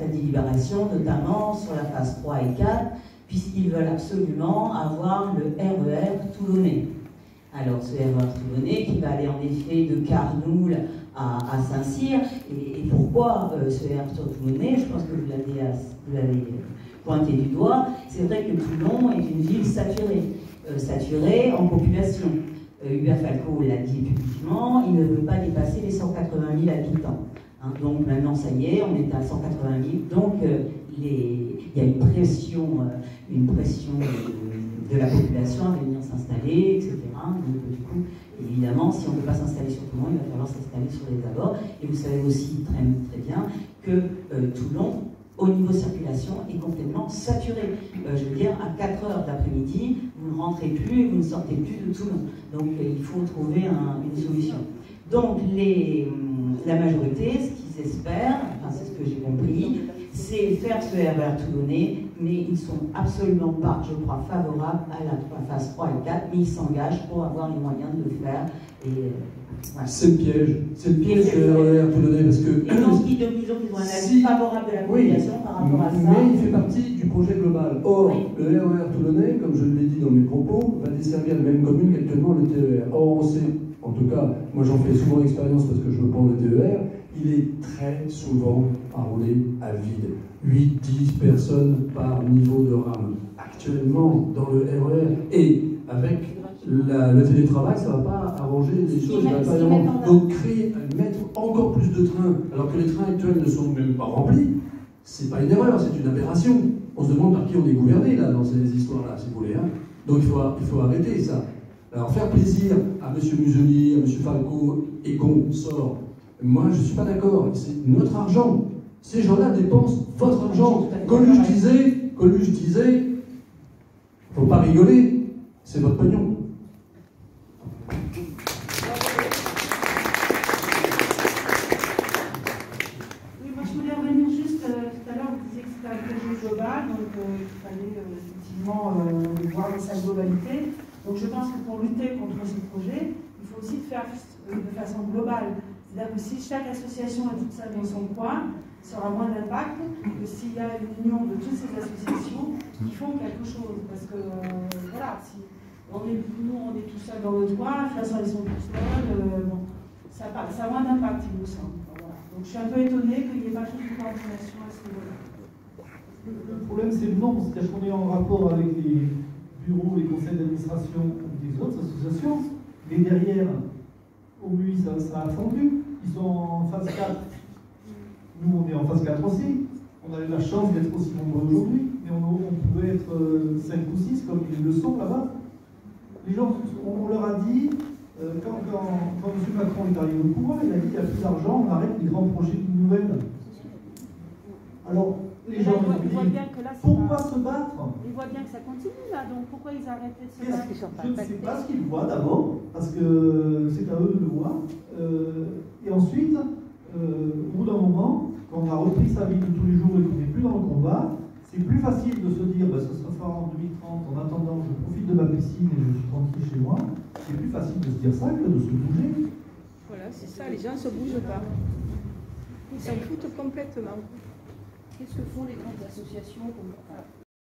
la délibération, notamment sur la phase 3 et 4, puisqu'ils veulent absolument avoir le RER toulonnais. Alors ce RER toulonnais qui va aller en effet de Carnoul à Saint-Cyr. Et pourquoi ce RER toulonnais? Je pense que vous l'avez pointé du doigt. C'est vrai que Toulon est une ville saturée, saturée en population. Hubert Falco l'a dit publiquement, il ne veut pas dépasser les 180 000 habitants. Hein, donc maintenant, ça y est, on est à 180 000. Donc il y a une pression de la population à venir s'installer, etc. Donc du coup, évidemment, si on ne peut pas s'installer sur Toulon, il va falloir s'installer sur les abords. Et vous savez aussi très, très bien que Toulon, au niveau circulation, est complètement saturé. Je veux dire, à 4 heures d'après-midi, vous ne rentrez plus et vous ne sortez plus de Toulon. Donc il faut trouver une solution. Donc la majorité, ce qu'ils espèrent, enfin c'est ce que j'ai compris, c'est faire ce RER toulonnais, mais ils ne sont absolument pas, je crois, favorables à la phase 3 et 4, mais ils s'engagent pour avoir les moyens de le faire. Voilà. C'est le piège du RER toulonnais, parce que... Et donc, ils ont un avis favorable de la population par rapport à ça. Mais il fait partie du projet global. Or, oui. Le RER toulonnais, comme je l'ai dit dans mes propos, va desservir les mêmes communes qu'actuellement le TER. Or, on sait, en tout cas, moi j'en fais souvent l'expérience parce que je me prends le TER, il est très souvent à rouler à vide. 8-10 personnes par niveau de rame. Actuellement, dans le RER, et avec le télétravail, ça ne va pas arranger les choses. Donc mettre encore plus de trains, alors que les trains actuels ne sont même pas remplis, c'est pas une erreur, c'est une aberration. On se demande par qui on est gouverné là, dans ces histoires-là, si vous voulez. Hein. Donc il faut arrêter ça. Alors faire plaisir à M. Muselier, à M. Falco et consorts, moi je ne suis pas d'accord. C'est notre argent. Ces gens-là dépensent votre argent. Coluche disait, faut pas rigoler, c'est votre pognon. Donc il fallait effectivement voir dans sa globalité. Donc je pense que pour lutter contre ce projet, il faut aussi le faire de façon globale. C'est-à-dire que si chaque association a toute seule dans son coin, ça aura moins d'impact que s'il y a une union de toutes ces associations qui font quelque chose. Parce que voilà, si on est tout seul dans notre coin, de toute façon elles sont toutes seules, bon, ça a moins d'impact, il me semble. Voilà. Donc je suis un peu étonnée qu'il n'y ait pas toute une coordination à ce niveau-là. Le problème, c'est le nombre, c'est-à-dire qu'on est en rapport avec les bureaux, les conseils d'administration des autres associations, mais derrière, au MUI, ça a fondu. Ils sont en phase 4. Nous, on est en phase 4 aussi. On a eu la chance d'être aussi nombreux aujourd'hui, mais on pouvait être 5 ou 6, comme ils le sont là-bas. Les gens, on leur a dit, quand M. Macron est arrivé au pouvoir, il a dit qu'il y a plus d'argent, on arrête les grands projets nouvelles. Alors, les gens disent, pourquoi se battre? Ils voient bien que ça continue là, donc pourquoi ils arrêtent de se battre? Je ne sais pas ce qu'ils voient d'abord, parce que c'est à eux de le voir. Et ensuite, au bout d'un moment, quand on a repris sa vie de tous les jours et qu'on n'est plus dans le combat, c'est plus facile de se dire, ça sera fort en 2030, en attendant, je profite de ma piscine et je suis tranquille chez moi. C'est plus facile de se dire ça que de se bouger. Voilà, c'est ça, les gens ne se bougent pas. Ils s'en foutent complètement. Qu'est-ce que font les grandes associations